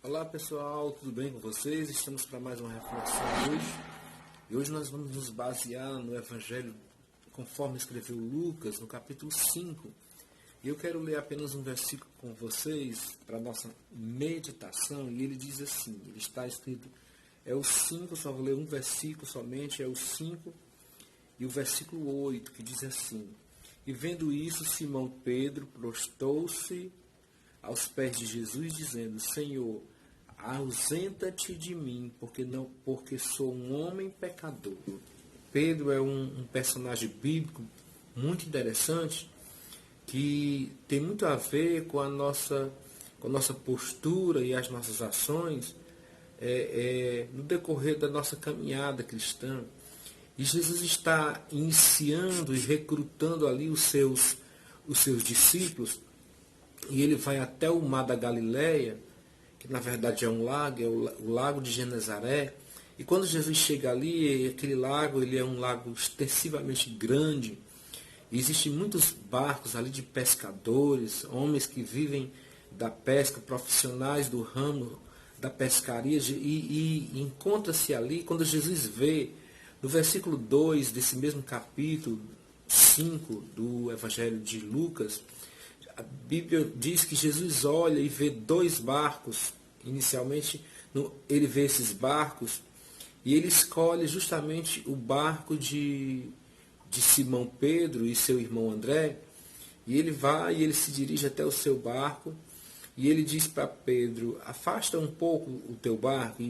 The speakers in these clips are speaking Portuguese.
Olá pessoal, tudo bem com vocês? Estamos para mais uma reflexão hoje. E hoje nós vamos nos basear no Evangelho conforme escreveu Lucas, no capítulo 5. E eu quero ler apenas um versículo com vocês para a nossa meditação. E ele diz assim, ele está escrito, é o 5, só vou ler um versículo somente, é o 5 e o versículo 8, que diz assim: E vendo isso, Simão Pedro prostou-se aos pés de Jesus, dizendo: Senhor, ausenta-te de mim, porque sou um homem pecador. Pedro é um personagem bíblico muito interessante, que tem muito a ver com a nossa postura e as nossas ações no decorrer da nossa caminhada cristã. E Jesus está iniciando e recrutando ali os seus discípulos, e ele vai até o mar da Galileia, que na verdade é um lago, é o lago de Genezaré. E quando Jesus chega ali, aquele lago, ele é um lago extensivamente grande. E existem muitos barcos ali de pescadores, homens que vivem da pesca, profissionais do ramo da pescaria. E encontra-se ali, quando Jesus vê, no versículo 2 desse mesmo capítulo 5 do Evangelho de Lucas, a Bíblia diz que Jesus olha e vê dois barcos. Inicialmente, ele vê esses barcos e ele escolhe justamente o barco de Simão Pedro e seu irmão André. E ele vai e ele se dirige até o seu barco e ele diz para Pedro: afasta um pouco o teu barco.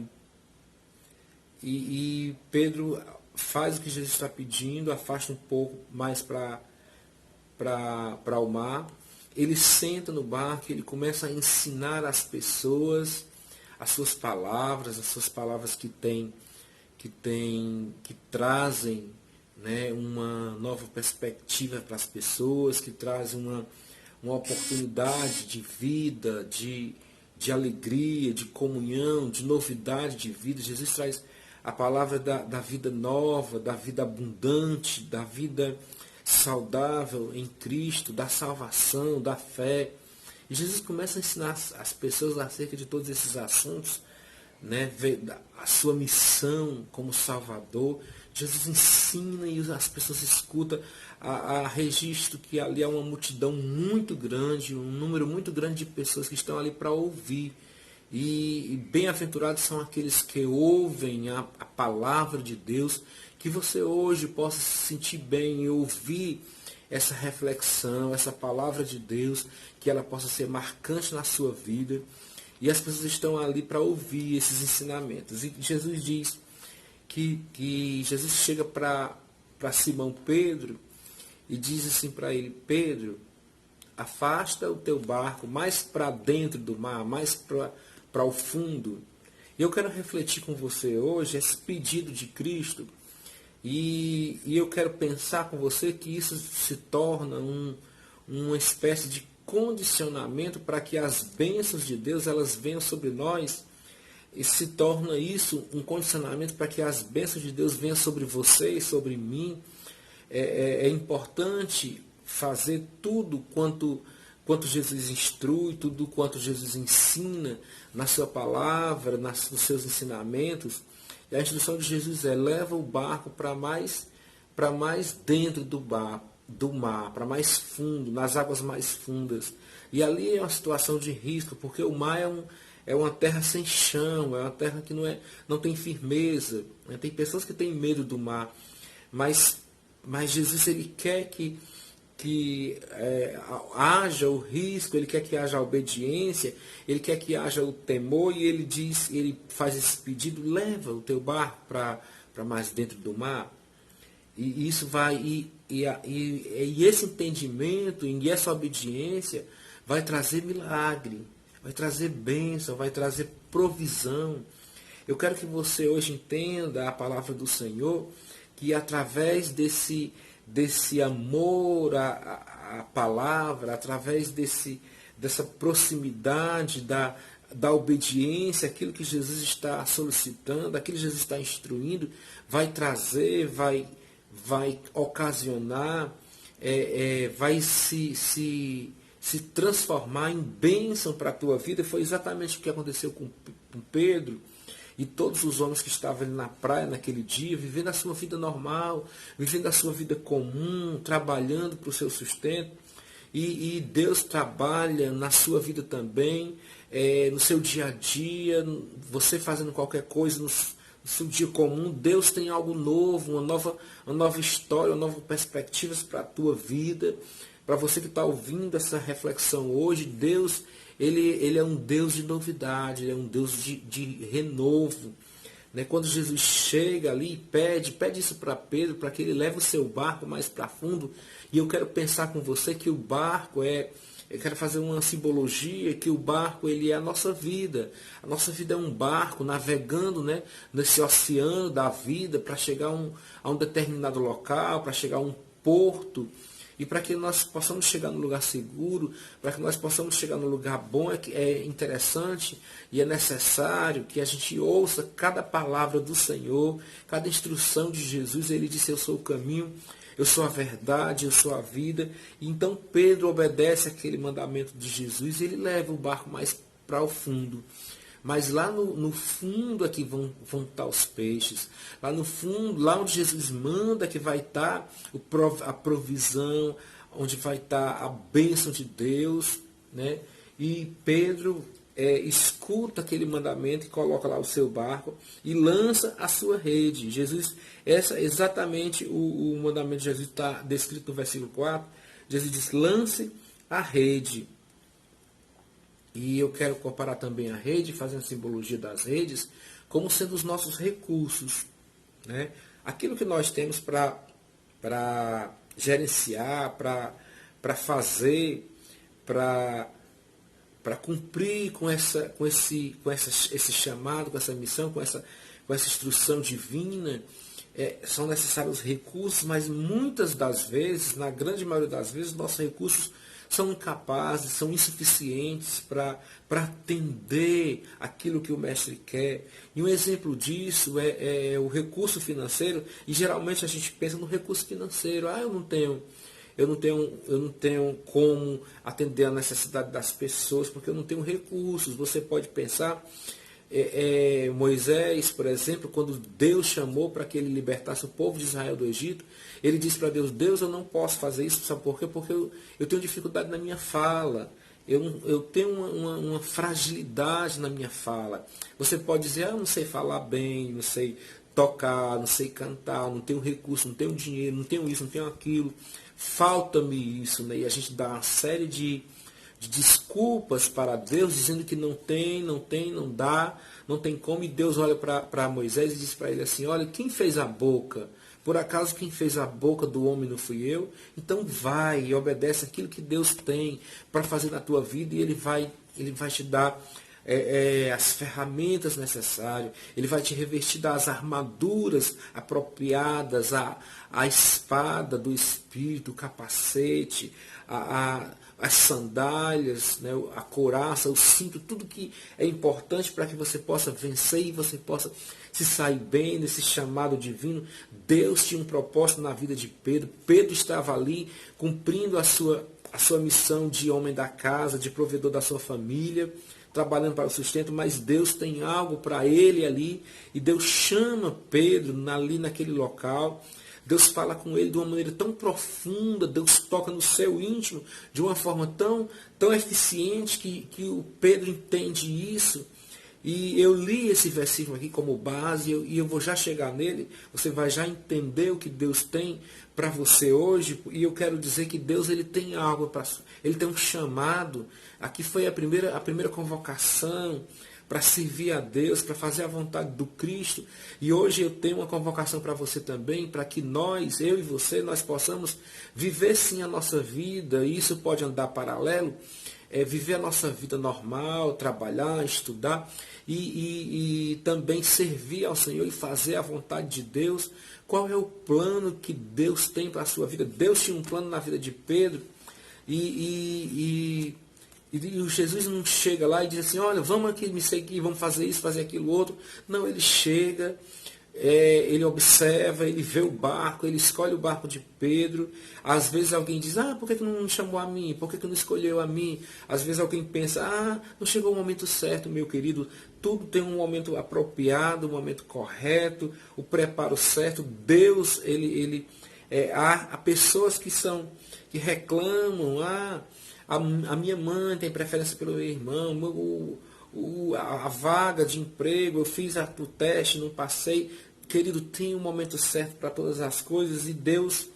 E Pedro faz o que Jesus está pedindo, afasta um pouco mais para o mar. Ele senta no barco, ele começa a ensinar às pessoas as suas palavras que trazem, né, uma nova perspectiva para as pessoas, que trazem uma oportunidade de vida, de alegria, de comunhão, de novidade de vida. Jesus traz a palavra da vida nova, da vida abundante, da vida saudável em Cristo, da salvação, da fé. E Jesus começa a ensinar as pessoas acerca de todos esses assuntos, né? A sua missão como Salvador. Jesus ensina e as pessoas escutam. A registro que ali há uma multidão muito grande, um número muito grande de pessoas que estão ali para ouvir. E bem-aventurados são aqueles que ouvem a palavra de Deus. Que você hoje possa se sentir bem e ouvir essa reflexão, essa palavra de Deus, que ela possa ser marcante na sua vida. E as pessoas estão ali para ouvir esses ensinamentos. E Jesus diz que Jesus chega para Simão Pedro e diz assim para ele: Pedro, afasta o teu barco mais para dentro do mar, mais para o fundo. E eu quero refletir com você hoje esse pedido de Cristo. E eu quero pensar com você que isso se torna uma espécie de condicionamento para que as bênçãos de Deus elas venham sobre nós. E se torna isso um condicionamento para que as bênçãos de Deus venham sobre você e sobre mim. É importante fazer tudo quanto Jesus instrui, tudo quanto Jesus ensina na sua palavra, nos seus ensinamentos. E a instrução de Jesus leva o barco para mais dentro do mar, para mais fundo, nas águas mais fundas. E ali é uma situação de risco, porque o mar é uma terra sem chão, é uma terra que não tem firmeza. Né? Tem pessoas que têm medo do mar, mas Jesus ele quer que haja o risco, ele quer que haja a obediência, ele quer que haja o temor, e ele faz esse pedido: leva o teu barco para mais dentro do mar. E isso vai, e esse entendimento e essa obediência vai trazer milagre, vai trazer bênção, vai trazer provisão. Eu quero que você hoje entenda a palavra do Senhor, que através desse amor à palavra, através dessa proximidade, da obediência, aquilo que Jesus está solicitando, aquilo que Jesus está instruindo, vai trazer, vai ocasionar, vai se se transformar em bênção para a tua vida. Foi exatamente o que aconteceu com Pedro e todos os homens que estavam ali na praia naquele dia, vivendo a sua vida normal, vivendo a sua vida comum, trabalhando para o seu sustento. E Deus trabalha na sua vida também, no seu dia a dia, você fazendo qualquer coisa no seu dia comum. Deus tem algo novo, uma nova história, uma nova perspectiva para a tua vida. Para você que está ouvindo essa reflexão hoje, Deus, ele é um Deus de novidade, Ele é um Deus de renovo. Né? Quando Jesus chega ali e pede isso para Pedro, para que ele leve o seu barco mais para fundo. E eu quero pensar com você que o barco eu quero fazer uma simbologia, que o barco ele é a nossa vida. A nossa vida é um barco navegando, né, nesse oceano da vida para chegar a um determinado local, para chegar a um porto. E para que nós possamos chegar no lugar seguro, para que nós possamos chegar no lugar bom, é interessante e é necessário que a gente ouça cada palavra do Senhor, cada instrução de Jesus. Ele disse: eu sou o caminho, eu sou a verdade, eu sou a vida. E então Pedro obedece aquele mandamento de Jesus e ele leva o barco mais para o fundo. Mas lá no fundo é que vão estar os peixes. Lá no fundo, lá onde Jesus manda que vai estar a provisão, onde vai estar a bênção de Deus. Né? E Pedro escuta aquele mandamento e coloca lá o seu barco e lança a sua rede. Jesus, exatamente o mandamento de Jesus está descrito no versículo 4. Jesus diz: lance a rede. E eu quero comparar também a rede, fazendo a simbologia das redes, como sendo os nossos recursos. Né? Aquilo que nós temos para gerenciar, para fazer, para cumprir com esse chamado, com essa missão, com essa instrução divina. São necessários recursos, mas muitas das vezes, na grande maioria das vezes, nossos recursos são incapazes, são insuficientes para atender aquilo que o mestre quer. E um exemplo disso é o recurso financeiro, e geralmente a gente pensa no recurso financeiro. Eu não tenho como atender a necessidade das pessoas, porque eu não tenho recursos. Você pode pensar, Moisés, por exemplo, quando Deus chamou para que ele libertasse o povo de Israel do Egito, ele disse para Deus: Deus, eu não posso fazer isso, sabe por quê? Porque eu tenho dificuldade na minha fala, eu tenho uma fragilidade na minha fala. Você pode dizer: eu não sei falar bem, não sei tocar, não sei cantar, não tenho recurso, não tenho dinheiro, não tenho isso, não tenho aquilo, falta-me isso, né? E a gente dá uma série de desculpas para Deus, dizendo que não dá, não tem como. E Deus olha para Moisés e diz para ele assim: olha, quem fez a boca? Por acaso quem fez a boca do homem não fui eu? Então vai e obedece aquilo que Deus tem para fazer na tua vida, e Ele vai te dar as ferramentas necessárias. Ele vai te revestir das armaduras apropriadas, a espada do Espírito, o capacete, as sandálias, né, a couraça, o cinto, tudo que é importante para que você possa vencer e você possa se sair bem nesse chamado divino. Deus tinha um propósito na vida de Pedro. Pedro estava ali cumprindo a sua missão de homem da casa, de provedor da sua família, trabalhando para o sustento, mas Deus tem algo para ele ali, e Deus chama Pedro ali naquele local. Deus fala com ele de uma maneira tão profunda, Deus toca no seu íntimo de uma forma tão eficiente que o Pedro entende isso. E eu li esse versículo aqui como base, e eu vou já chegar nele. Você vai já entender o que Deus tem para você hoje. E eu quero dizer que Deus, ele tem algo, ele tem um chamado. Aqui foi a primeira convocação para servir a Deus, para fazer a vontade do Cristo. E hoje eu tenho uma convocação para você também, para que eu e você, nós possamos viver sim a nossa vida. E isso pode andar paralelo, viver a nossa vida normal, trabalhar, estudar e também servir ao Senhor e fazer a vontade de Deus. Qual é o plano que Deus tem para a sua vida? Deus tinha um plano na vida de Pedro, e o Jesus não chega lá e diz assim: olha, vamos aqui me seguir, vamos fazer isso, fazer aquilo outro. Não, ele chega, ele observa, ele vê o barco, ele escolhe o barco de Pedro. Às vezes alguém diz, por que não me chamou a mim? Por que não escolheu a mim? Às vezes alguém pensa, não chegou o momento certo, meu querido. Tudo tem um momento apropriado, um momento correto, o preparo certo. Deus, há pessoas que reclamam, a minha mãe tem preferência pelo meu irmão, a vaga de emprego, eu fiz o teste, não passei. Querido, tem um momento certo para todas as coisas e Deus,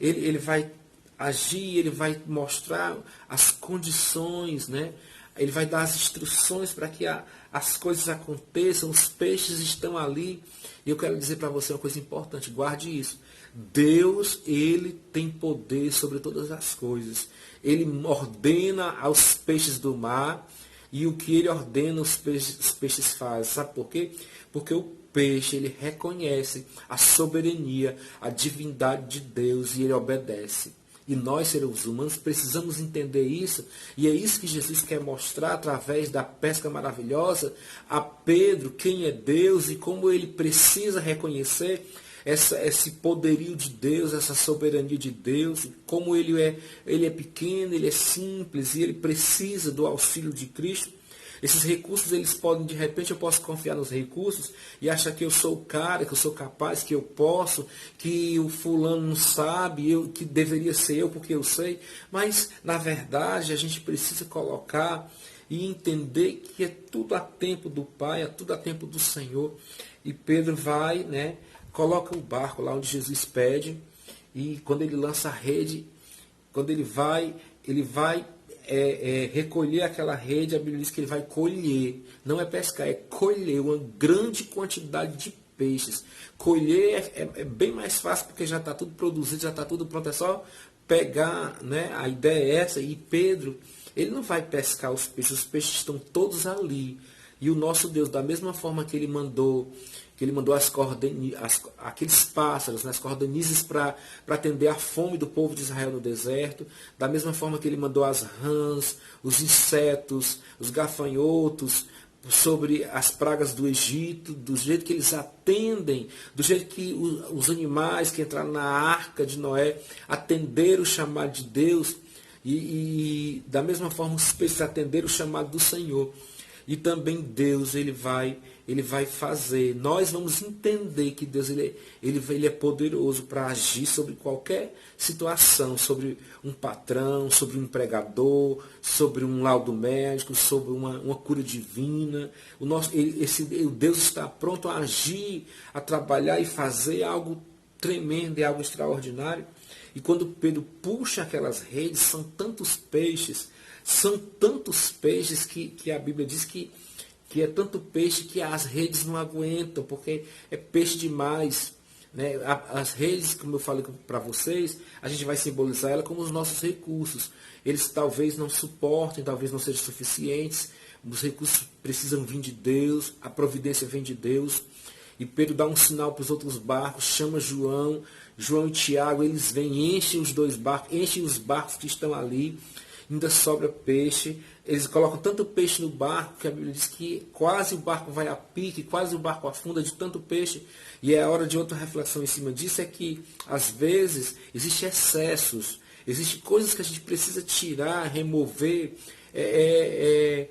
ele vai agir, ele vai mostrar as condições, né? Ele vai dar as instruções para que as coisas aconteçam, os peixes estão ali. E eu quero dizer para você uma coisa importante, guarde isso. Deus, ele tem poder sobre todas as coisas. Ele ordena aos peixes do mar, e o que ele ordena os peixes fazem. Sabe por quê? Porque o peixe, ele reconhece a soberania, a divindade de Deus, e ele obedece. E nós, seres humanos, precisamos entender isso, e é isso que Jesus quer mostrar através da pesca maravilhosa a Pedro, quem é Deus e como ele precisa reconhecer esse poderio de Deus, essa soberania de Deus, como ele é pequeno, ele é simples, e ele precisa do auxílio de Cristo. Esses recursos, eles podem, de repente, eu posso confiar nos recursos e achar que eu sou o cara, que eu sou capaz, que eu posso, que o fulano não sabe, que deveria ser eu porque eu sei. Mas, na verdade, a gente precisa colocar e entender que é tudo a tempo do Pai, é tudo a tempo do Senhor. E Pedro vai, coloca o barco lá onde Jesus pede, e quando ele lança a rede, quando ele vai recolher aquela rede, a Bíblia diz que ele vai colher, não é pescar, é colher uma grande quantidade de peixes. Colher é bem mais fácil porque já está tudo produzido, já está tudo pronto, é só pegar, a ideia é essa. E Pedro, ele não vai pescar os peixes estão todos ali. E o nosso Deus, da mesma forma que ele mandou aqueles pássaros, as cordonizes para atender a fome do povo de Israel no deserto, da mesma forma que ele mandou as rãs, os insetos, os gafanhotos, sobre as pragas do Egito, do jeito que eles atendem, do jeito que os animais que entraram na arca de Noé atenderam o chamado de Deus, e da mesma forma os peixes atenderam o chamado do Senhor. E também Deus, ele vai fazer. Nós vamos entender que Deus ele é poderoso para agir sobre qualquer situação, sobre um patrão, sobre um empregador, sobre um laudo médico, sobre uma cura divina. O Deus está pronto a agir, a trabalhar e fazer algo tremendo, algo extraordinário. E quando Pedro puxa aquelas redes, são tantos peixes que a Bíblia diz que é tanto peixe que as redes não aguentam, porque é peixe demais. As redes, como eu falei para vocês, a gente vai simbolizar ela como os nossos recursos. Eles talvez não suportem, talvez não sejam suficientes. Os recursos precisam vir de Deus, a providência vem de Deus. E Pedro dá um sinal para os outros barcos, chama João e Tiago, eles vêm, enchem os dois barcos, enchem os barcos que estão ali. Ainda sobra peixe, eles colocam tanto peixe no barco que a Bíblia diz que quase o barco vai a pique, quase o barco afunda de tanto peixe. E é a hora de outra reflexão em cima disso, é que às vezes existem excessos, existem coisas que a gente precisa tirar, remover. É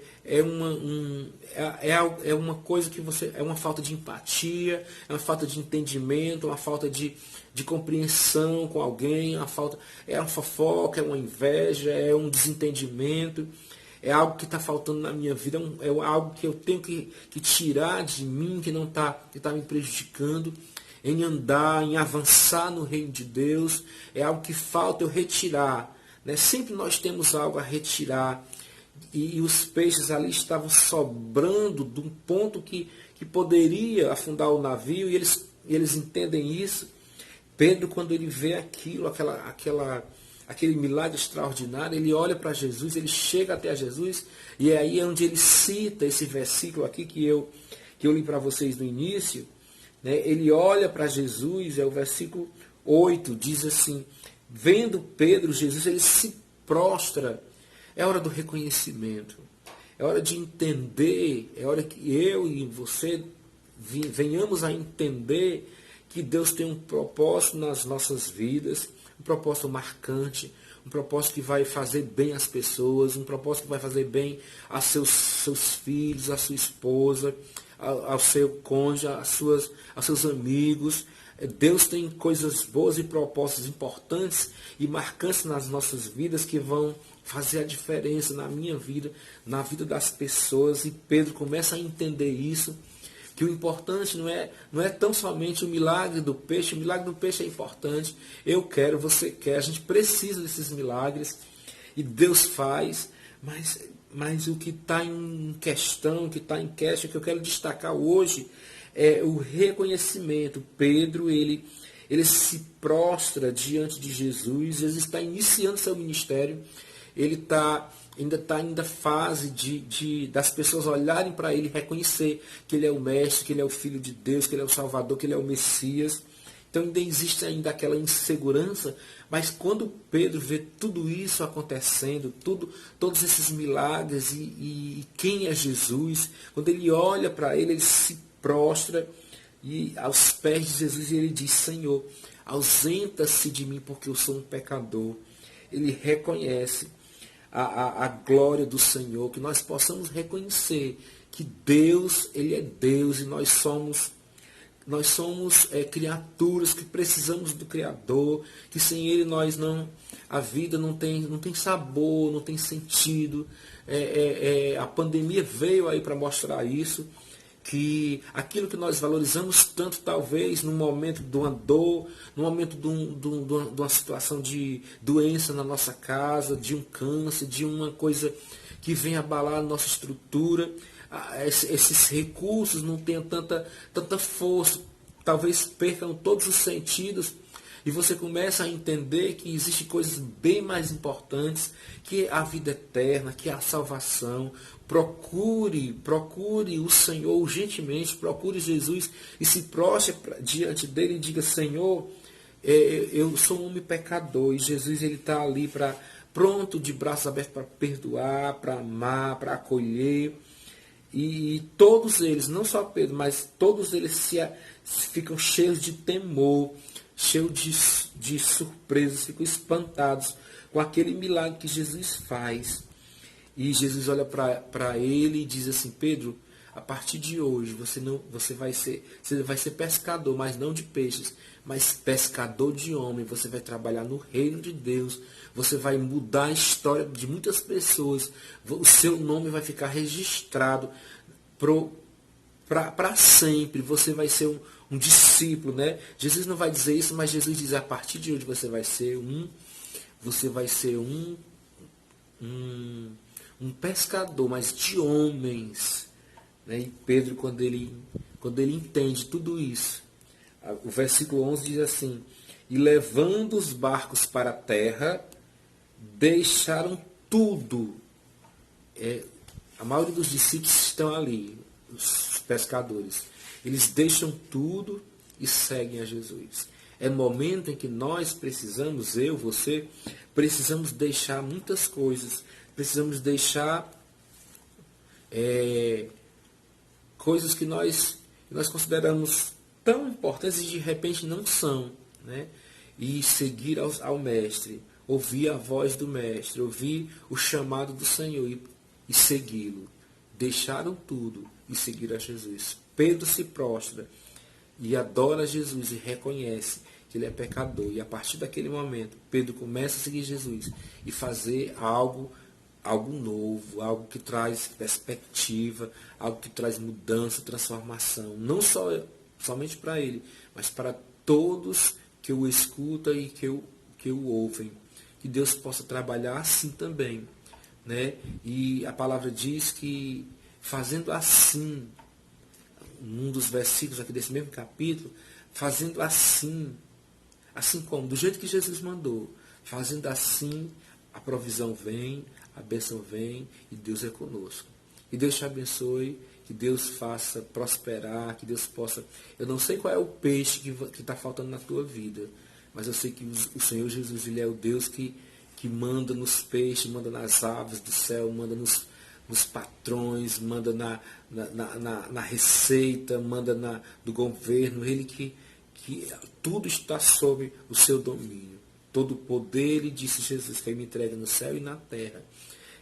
uma coisa que é uma falta de empatia, é uma falta de entendimento, uma falta de compreensão com alguém, é uma fofoca, é uma inveja, é um desentendimento, é algo que está faltando na minha vida, é algo que eu tenho que tirar de mim, que está me prejudicando em andar, em avançar no reino de Deus, é algo que falta eu retirar. Sempre nós temos algo a retirar. E os peixes ali estavam sobrando de um ponto que poderia afundar o navio, e eles entendem isso. Pedro, quando ele vê aquilo, aquele milagre extraordinário, ele olha para Jesus, ele chega até a Jesus, e é aí onde ele cita esse versículo aqui que eu li para vocês no início. Ele olha para Jesus, é o versículo 8, diz assim: vendo Pedro, Jesus, ele se prostra. É hora do reconhecimento, é hora de entender, é hora que eu e você venhamos a entender que Deus tem um propósito nas nossas vidas, um propósito marcante, um propósito que vai fazer bem às pessoas, um propósito que vai fazer bem a seus filhos, a sua esposa, ao seu cônjuge, aos seus amigos. Deus tem coisas boas e propósitos importantes e marcantes nas nossas vidas que vão fazer a diferença na minha vida, na vida das pessoas. E Pedro começa a entender isso, que o importante não é tão somente o milagre do peixe. O milagre do peixe é importante. Eu quero, você quer, a gente precisa desses milagres e Deus faz, mas o que está em questão, o que está em questão, que eu quero destacar hoje é o reconhecimento. Pedro, ele se prostra diante de Jesus, ele está iniciando seu ministério, ele ainda está na fase das pessoas olharem para ele, reconhecer que ele é o Mestre, que ele é o Filho de Deus, que ele é o Salvador, que ele é o Messias. Então ainda existe ainda aquela insegurança, mas quando Pedro vê tudo isso acontecendo, todos esses milagres e quem é Jesus, quando ele olha para ele se prostra e aos pés de Jesus e ele diz: Senhor, ausenta-se de mim porque eu sou um pecador. Ele reconhece a glória do Senhor, que nós possamos reconhecer que Deus, Ele é Deus e nós somos criaturas que precisamos do Criador, que sem Ele a vida não tem sabor, não tem sentido. A pandemia veio aí para mostrar isso, que aquilo que nós valorizamos tanto, talvez, num momento de uma dor, num momento de uma situação de doença na nossa casa, de um câncer, de uma coisa que vem abalar a nossa estrutura, esses recursos não tenham tanta força, talvez percam todos os sentidos, e você começa a entender que existem coisas bem mais importantes, que a vida eterna, que a salvação. Procure o Senhor urgentemente, procure Jesus e se prostre diante dele e diga: Senhor, eu sou um homem pecador, e Jesus está ali pronto, de braços abertos para perdoar, para amar, para acolher. E todos eles, não só Pedro, mas todos eles ficam cheios de temor, cheios de surpresas, ficam espantados com aquele milagre que Jesus faz. E Jesus olha para ele e diz assim: Pedro, a partir de hoje você vai ser pescador, mas não de peixes, mas pescador de homem. Você vai trabalhar no reino de Deus. Você vai mudar a história de muitas pessoas. O seu nome vai ficar registrado para sempre. Você vai ser um discípulo, né? Jesus não vai dizer isso, mas Jesus diz: a partir de hoje você vai ser um pescador, mas de homens. Né? E Pedro, quando ele entende tudo isso, o versículo 11 diz assim: e levando os barcos para a terra, deixaram tudo. A maioria dos discípulos estão ali, os pescadores. Eles deixam tudo e seguem a Jesus. É momento em que nós precisamos, você, precisamos deixar muitas coisas. Precisamos deixar coisas que nós consideramos tão importantes e de repente não são, né? E seguir ao Mestre, ouvir a voz do Mestre, ouvir o chamado do Senhor e segui-lo. Deixaram tudo e seguiram a Jesus. Pedro se prostra e adora Jesus e reconhece que ele é pecador. E a partir daquele momento, Pedro começa a seguir Jesus e fazer algo novo, algo que traz perspectiva, algo que traz mudança, transformação, não somente para ele, mas para todos que o escutam e que o ouvem. Que Deus possa trabalhar assim também, né? E a palavra diz que fazendo assim, num dos versículos aqui desse mesmo capítulo, fazendo assim como, do jeito que Jesus mandou, fazendo assim, a provisão vem, a bênção vem e Deus é conosco. Que Deus te abençoe, que Deus faça prosperar, que Deus possa... Eu não sei qual é o peixe que está faltando na tua vida, mas eu sei que o Senhor Jesus, Ele é o Deus que manda nos peixes, manda nas aves do céu, manda nos patrões, manda na receita, manda do governo, ele que tudo está sob o seu domínio. Todo o poder, ele disse Jesus, foi me entregue no céu e na terra.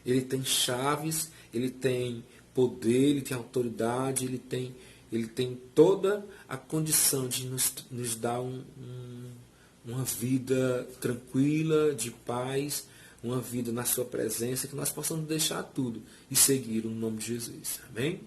Ele tem chaves, ele tem poder, ele tem autoridade, ele tem toda a condição de nos dar uma vida tranquila, de paz, uma vida na sua presença, que nós possamos deixar tudo e seguir o nome de Jesus. Amém?